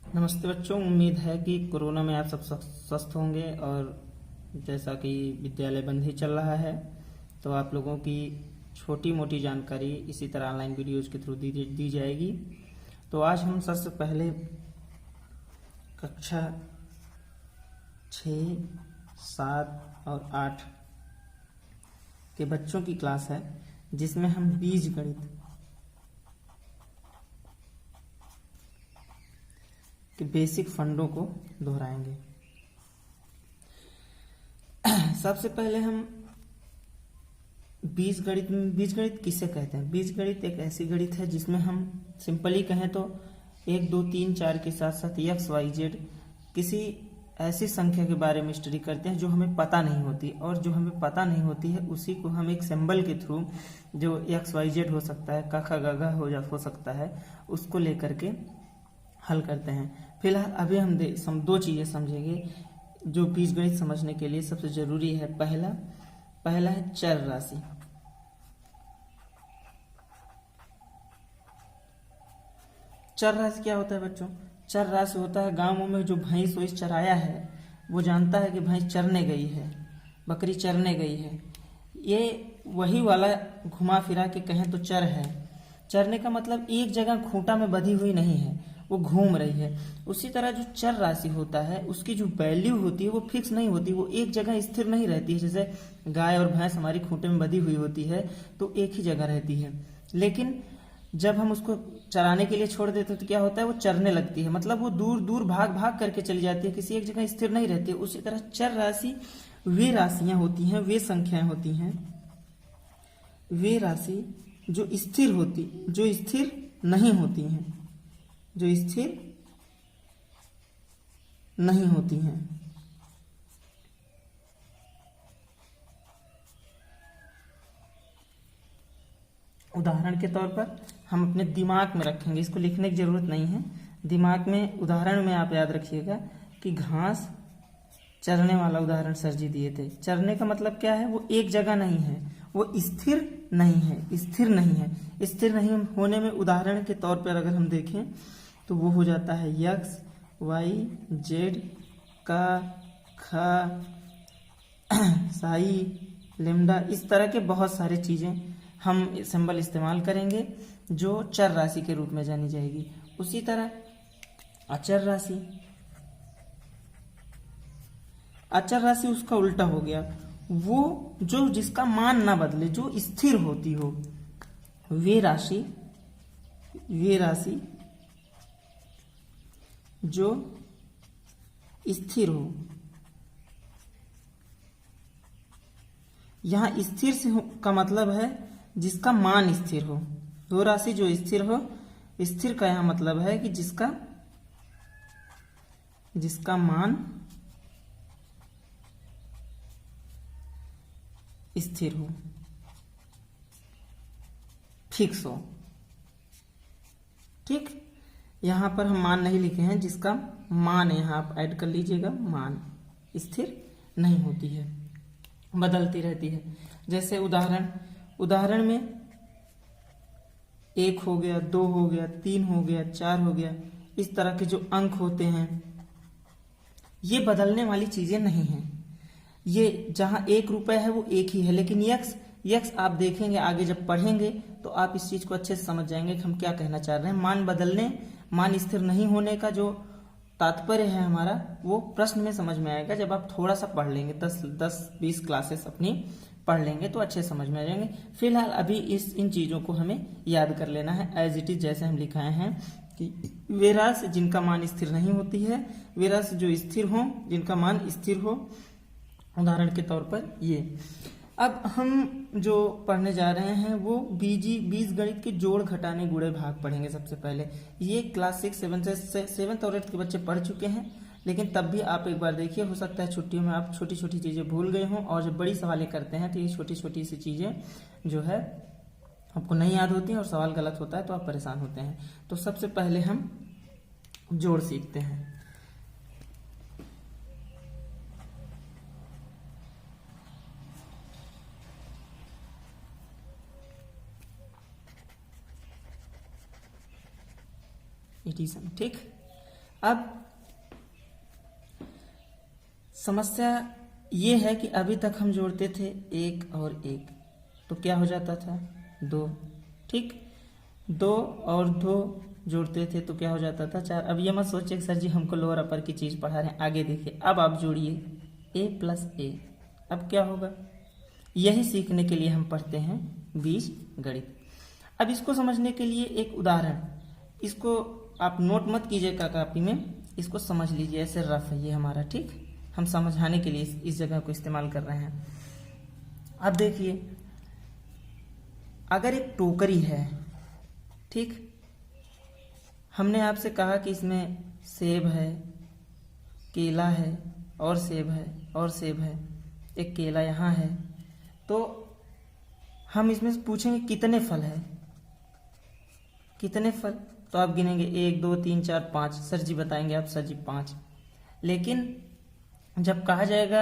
नमस्ते बच्चों, उम्मीद है कि कोरोना में आप सब स्वस्थ होंगे। और जैसा कि विद्यालय बंद ही चल रहा है तो आप लोगों की छोटी मोटी जानकारी इसी तरह ऑनलाइन वीडियोज के थ्रू दी जाएगी। तो आज हम सबसे पहले कक्षा 6, 7 और 8 के बच्चों की क्लास है, जिसमें हम बीज गणित के बेसिक फंडों को दोहराएंगे। सबसे पहले हम बीजगणित किसे कहते हैं। बीजगणित एक ऐसी गणित है जिसमें हम सिंपली कहें तो 1, 2, 3, 4 के साथ साथ एक्स वाई जेड किसी ऐसी संख्या के बारे में स्टडी करते हैं जो हमें पता नहीं होती, और जो हमें पता नहीं होती है उसी को हम एक सिंबल के थ्रू, जो एक्स वाई जेड हो सकता है, क ख ग घ हो सकता है, उसको लेकर के हल करते हैं। फिलहाल अभी हम दो चीजें समझेंगे जो बीजगणित समझने के लिए सबसे जरूरी है। पहला है चर राशि। चर राशि क्या होता है बच्चों? चर राशि होता है गांवों में जो भैंस वैंस चराया है वो जानता है कि भैंस चरने गई है, बकरी चरने गई है। ये वही वाला घुमा फिरा के कहें तो चर है। चरने का मतलब एक जगह खूंटा में बंधी हुई नहीं है, वो घूम रही है। उसी तरह जो चर राशि होता है उसकी जो वैल्यू होती है वो फिक्स नहीं होती, वो एक जगह स्थिर नहीं रहती है। जैसे गाय और भैंस हमारी खूंटे में बंधी हुई होती है तो एक ही जगह रहती है, लेकिन जब हम उसको चराने के लिए छोड़ देते हैं तो क्या होता है, वो चरने लगती है, मतलब वो दूर दूर भाग भाग करके चली जाती है, किसी एक जगह स्थिर नहीं रहती है। उसी तरह चर राशि वे राशियां होती हैं, वे संख्याएं होती हैं, वे राशि जो स्थिर नहीं होती हैं, जो स्थिर नहीं होती हैं। उदाहरण के तौर पर हम अपने दिमाग में रखेंगे, इसको लिखने की जरूरत नहीं है, दिमाग में उदाहरण में आप याद रखिएगा कि घास चरने वाला उदाहरण सर जी दिए थे। चरने का मतलब क्या है, वो एक जगह नहीं है, वो स्थिर नहीं है, स्थिर नहीं है। स्थिर नहीं होने में उदाहरण के तौर पर अगर हम देखें तो वो हो जाता है एक्स वाई जेड का ख साई लेमडा, इस तरह के बहुत सारे चीजें हम सिंबल इस्तेमाल करेंगे जो चर राशि के रूप में जानी जाएगी। उसी तरह अचर राशि, अचर राशि उसका उल्टा हो गया, वो जो जिसका मान ना बदले, जो स्थिर होती हो, वे राशि जो स्थिर हो। यहां स्थिर से का मतलब है जिसका मान स्थिर हो। दो राशि जो स्थिर हो, स्थिर का यहां मतलब है कि जिसका मान स्थिर हो, फिक्स हो। ठीक, यहां पर हम मान नहीं लिखे हैं, जिसका मान यहां आप ऐड कर लीजिएगा, मान स्थिर नहीं होती है, बदलती रहती है। जैसे उदाहरण में 1 हो गया, 2 हो गया, 3 हो गया, 4 हो गया, इस तरह के जो अंक होते हैं ये बदलने वाली चीजें नहीं हैं। ये जहां 1 रुपए है वो एक ही है, लेकिन यक्स आप देखेंगे आगे जब पढ़ेंगे तो आप इस चीज को अच्छे से समझ जाएंगे कि हम क्या कहना चाह रहे हैं। मान स्थिर नहीं होने का जो तात्पर्य है हमारा, वो प्रश्न में समझ में आएगा जब आप थोड़ा सा पढ़ लेंगे, 10-20 क्लासेस अपनी पढ़ लेंगे तो अच्छे समझ में आ जाएंगे। फिलहाल अभी इन चीजों को हमें याद कर लेना है एज इट इज, जैसे हम लिखाए हैं कि वे राशि जिनका मान स्थिर नहीं होती है, वे राशि जो स्थिर हो, जिनका मान स्थिर हो। उदाहरण के तौर पर ये। अब हम जो पढ़ने जा रहे हैं वो बीजगणित के जोड़ घटाने गुणे भाग पढ़ेंगे। सबसे पहले ये क्लास 6, 7 और 8 के बच्चे पढ़ चुके हैं, लेकिन तब भी आप एक बार देखिए, हो सकता है छुट्टियों में आप छोटी छोटी चीजें भूल गए हों, और जब बड़ी सवालें करते हैं तो ये छोटी छोटी सी चीजें जो है आपको नहीं याद होती हैं और सवाल गलत होता है तो आप परेशान होते हैं। तो सबसे पहले हम जोड़ सीखते हैं। एडिशन, ठीक। अब समस्या ये है कि अभी तक हम जोड़ते थे 1 और 1, तो क्या हो जाता था 2, ठीक। 2 और 2 जोड़ते थे तो क्या हो जाता था 4। अब ये मत सोचिए कि सर जी हमको लोअर अपर की चीज़ पढ़ा रहे हैं, आगे देखिए। अब आप जोड़िए a प्लस a, अब क्या होगा, यही सीखने के लिए हम पढ़ते हैं बीज गणित। अब इसको समझने के लिए एक उदाहरण, इसको आप नोट मत कीजिएगा कॉपी में, इसको समझ लीजिए, ऐसे रफ है ये हमारा, ठीक। हम समझाने के लिए इस जगह को इस्तेमाल कर रहे हैं। अब देखिए, अगर एक टोकरी है, ठीक, हमने आपसे कहा कि इसमें सेब है, केला है और सेब है और सेब है, एक केला यहाँ है, तो हम इसमें से पूछेंगे कितने फल है, कितने फल, तो आप गिनेंगे 1 2 3 4 5, सर जी बताएंगे आप, सर जी 5। लेकिन जब कहा जाएगा,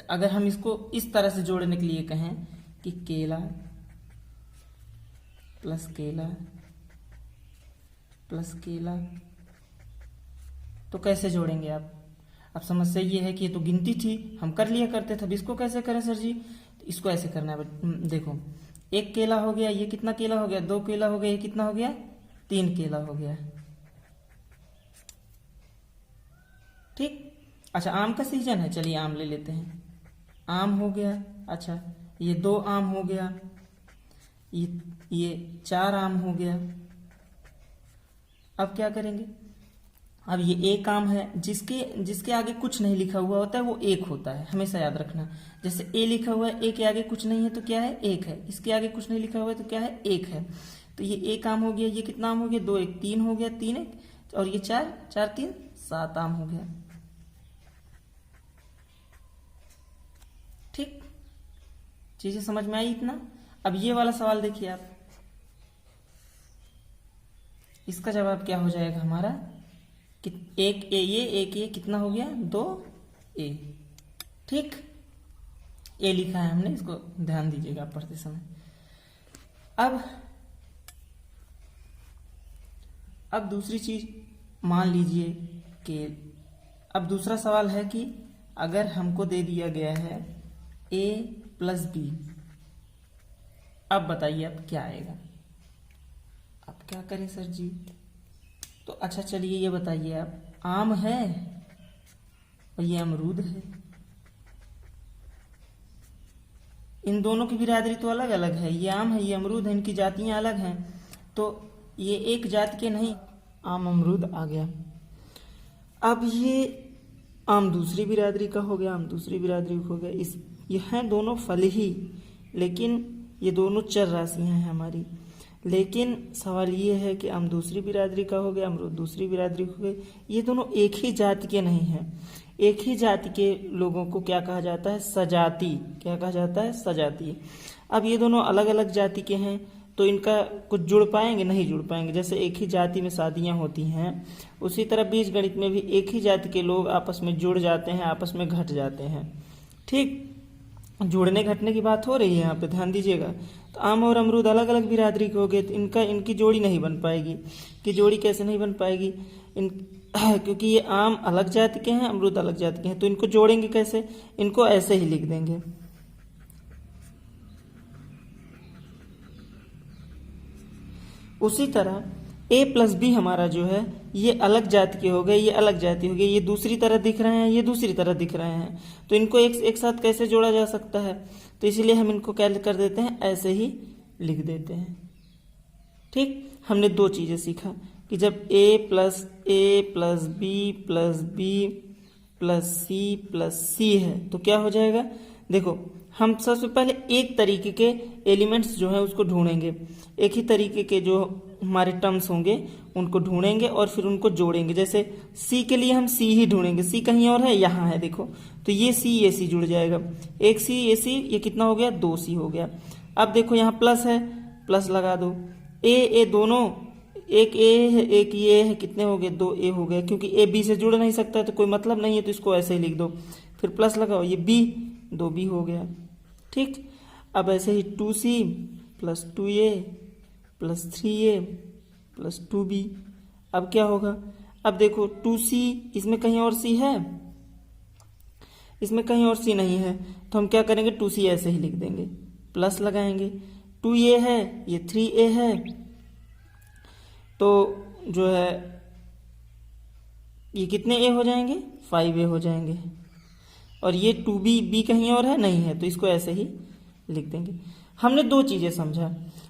अगर हम इसको इस तरह से जोड़ने के लिए कहें कि केला प्लस केला प्लस केला, तो कैसे जोड़ेंगे आप। अब समस्या ये है कि ये तो गिनती थी, हम कर लिया करते थे, अब इसको कैसे करें सर जी, इसको ऐसे करना है। देखो, 1 केला हो गया, ये कितना केला हो गया, 2 केला हो गया, ये कितना हो गया, 3 केला हो गया, ठीक। अच्छा, आम का सीजन है, चलिए आम ले लेते हैं, आम हो गया। अच्छा, ये 2 आम हो गया, ये 4 आम हो गया। अब क्या करेंगे, अब ये 1 आम है, जिसके आगे कुछ नहीं लिखा हुआ होता है वो 1 होता है, हमेशा याद रखना। जैसे ए लिखा हुआ है, ए के आगे कुछ नहीं है तो क्या है, 1 है, इसके आगे कुछ नहीं लिखा हुआ है तो क्या है, 1 है। तो ये 1 आम हो गया, ये कितना आम हो गया, 2 1 3 हो गया, 3 1, और ये 4 4 3 7 आम हो गया, ठीक। चीजें समझ में आई इतना। अब ये वाला सवाल देखिए आप, इसका जवाब क्या हो जाएगा हमारा कि 1 ए, ये 1 ए कितना हो गया, 2 ए, ठीक। ए लिखा है हमने, इसको ध्यान दीजिएगा पढ़ते समय। अब दूसरी चीज मान लीजिए कि अब दूसरा सवाल है कि अगर हमको दे दिया गया है a प्लस बी, अब बताइए अब क्या आएगा, अब क्या करें सर जी। तो अच्छा चलिए ये बताइए आप, आम है और ये अमरूद है, इन दोनों की बिरादरी तो अलग अलग है, ये आम है ये अमरूद है, इनकी जातियां अलग हैं, तो ये एक जाति के नहीं, आम अमरूद आ गया। अब ये आम दूसरी बिरादरी का हो गया, आम दूसरी बिरादरी का हो गया, ये हैं दोनों फल ही, लेकिन ये दोनों चर राशियां हैं हमारी। लेकिन सवाल ये है कि आम दूसरी बिरादरी का हो गया, अमरूद दूसरी बिरादरी हो गए, ये दोनों एक ही जाति के नहीं हैं। एक ही जाति के लोगों को क्या कहा जाता है, सजाति। क्या कहा जाता है, सजाति। अब ये दोनों अलग अलग जाति के हैं, तो इनका कुछ जुड़ पाएंगे, नहीं जुड़ पाएंगे। जैसे एक ही जाति में शादियां होती हैं, उसी तरह बीज गणित में भी एक ही जाति के लोग आपस में जुड़ जाते हैं, आपस में घट जाते हैं, ठीक। जुड़ने घटने की बात हो रही है यहाँ पे, ध्यान दीजिएगा। तो आम और अमरूद अलग अलग बिरादरी के हो गए, तो इनकी जोड़ी नहीं बन पाएगी। कि जोड़ी कैसे नहीं बन पाएगी, क्योंकि ये आम अलग जाति के हैं, अमरूद अलग जाति के हैं, तो इनको जोड़ेंगे कैसे, इनको ऐसे ही लिख देंगे। उसी तरह a प्लस बी हमारा जो है, ये अलग जाति के हो गए, ये अलग जाति हो गई, ये दूसरी तरह दिख रहे हैं, ये दूसरी तरह दिख रहे हैं, तो इनको एक साथ कैसे जोड़ा जा सकता है। तो इसीलिए हम इनको क्या कर देते हैं, ऐसे ही लिख देते हैं, ठीक। हमने 2 चीजें सीखा कि जब a plus B plus B plus C है तो क्या हो जाएगा। देखो, हम सबसे पहले एक तरीके के एलिमेंट्स जो है उसको ढूंढेंगे, एक ही तरीके के जो हमारे टर्म्स होंगे उनको ढूंढेंगे और फिर उनको जोड़ेंगे। जैसे सी के लिए हम सी ही ढूंढेंगे, सी कहीं और है, यहाँ है, देखो, तो ये सी जुड़ जाएगा, एक सी ये कितना हो गया, 2 सी हो गया। अब देखो यहाँ प्लस है, प्लस लगा दो, ए दोनों, एक ए है एक ये है, कितने हो गए, 2 ए हो गए, क्योंकि ए बी से जुड़ नहीं सकता है तो कोई मतलब नहीं है, तो इसको ऐसे ही लिख दो, फिर प्लस लगाओ, ये बी 2 बी हो गया, ठीक। अब ऐसे ही 2c plus 2a plus 3a plus 2b। अब क्या होगा, अब देखो 2c, इसमें कहीं और c है, इसमें कहीं और c नहीं है, तो हम क्या करेंगे 2c ऐसे ही लिख देंगे, प्लस लगाएंगे। 2a है, ये 3a है, तो जो है ये कितने a हो जाएंगे, 5a हो जाएंगे। और ये 2b कहीं और है, नहीं है, तो इसको ऐसे ही लिख देंगे। हमने दो चीजें समझा।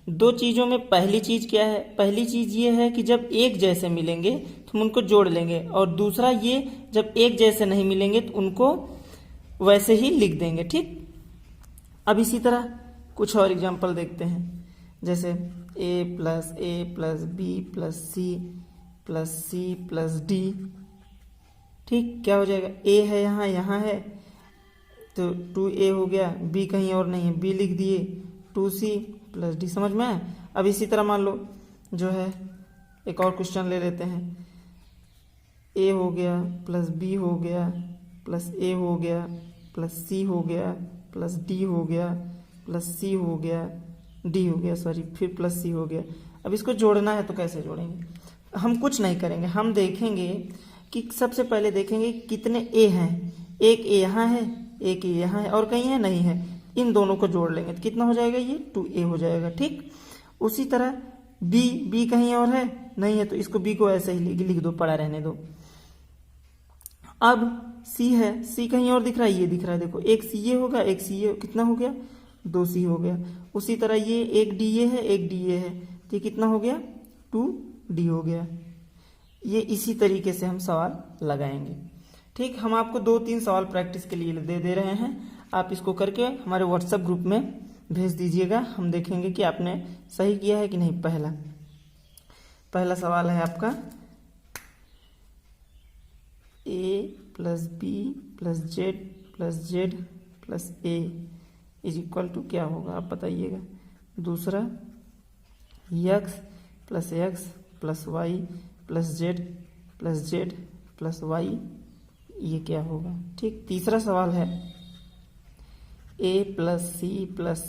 दो चीजों में पहली चीज क्या है, पहली चीज ये है कि जब एक जैसे मिलेंगे तो हम उनको जोड़ लेंगे, और दूसरा ये जब एक जैसे नहीं मिलेंगे तो उनको वैसे ही लिख देंगे। ठीक, अब इसी तरह कुछ और एग्जांपल देखते हैं, जैसे a plus b plus c plus d। ठीक, क्या हो जाएगा, a है यहाँ, यहाँ है, तो 2a हो गया, b कहीं और नहीं है, b लिख दिए, 2c प्लस d। समझ में आया? अब इसी तरह मान लो जो है एक और क्वेश्चन ले लेते हैं, a हो गया प्लस b हो गया प्लस a हो गया प्लस c हो गया प्लस d हो गया प्लस c हो गया, d हो गया सॉरी, फिर प्लस c हो गया। अब इसको जोड़ना है तो कैसे जोड़ेंगे? हम कुछ नहीं करेंगे, हम देखेंगे कि सबसे पहले देखेंगे कितने a हैं। एक a यहाँ है, एक a यहाँ है, और कहीं है, नहीं है, इन दोनों को जोड़ लेंगे तो कितना हो जाएगा, ये 2a हो जाएगा। ठीक, उसी तरह b कहीं और है, नहीं है, तो इसको b को ऐसे ही लिख दो, पड़ा रहने दो। अब c है, c कहीं और दिख रहा है, ये दिख रहा है, देखो एक ca होगा, एक ca, कितना हो गया, 2c हो गया। उसी तरह ये एक da है, एक da है, तो ये कितना हो गया, 2d हो गया। ये इसी तरीके से हम सवाल लगाएंगे। ठीक, हम आपको 2-3 सवाल प्रैक्टिस के लिए दे रहे हैं, आप इसको करके हमारे व्हाट्सएप ग्रुप में भेज दीजिएगा, हम देखेंगे कि आपने सही किया है कि नहीं। पहला सवाल है आपका, a plus b plus z plus a is equal to क्या होगा, आप बताइएगा। दूसरा, x plus y plus z plus y, ये क्या होगा। ठीक, तीसरा सवाल है a plus c plus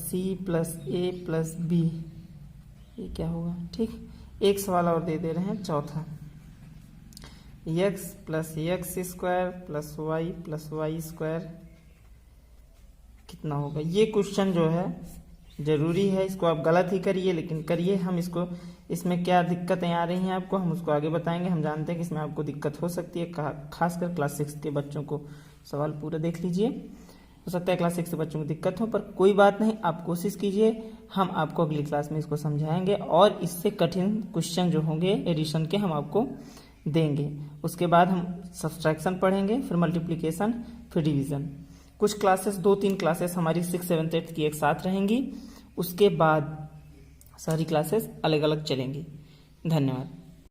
a plus b, ये क्या होगा। ठीक, एक सवाल और दे रहे हैं, चौथा, x plus x square plus y square कितना होगा। ये क्वेश्चन जो है जरूरी है, इसको आप गलत ही करिए लेकिन करिए। हम इसमें क्या दिक्कतें आ रही हैं आपको, हम उसको आगे बताएंगे। हम जानते हैं कि इसमें आपको दिक्कत हो सकती है, खासकर क्लास 6 के बच्चों को। सवाल पूरा देख लीजिए, हो सकता है क्लास 6 के बच्चों को दिक्कत हो, पर कोई बात नहीं, आप कोशिश कीजिए, हम आपको अगली क्लास में इसको समझाएंगे और इससे कठिन क्वेश्चन जो होंगे एडिशन के हम आपको देंगे। उसके बाद हम सब्सट्रैक्शन पढ़ेंगे, फिर मल्टीप्लिकेशन, फिर डिवीजन। कुछ क्लासेस 2-3 क्लासेस हमारी 6, 7, 8 की एक साथ रहेंगी, उसके बाद सारी क्लासेस अलग अलग चलेंगी। धन्यवाद।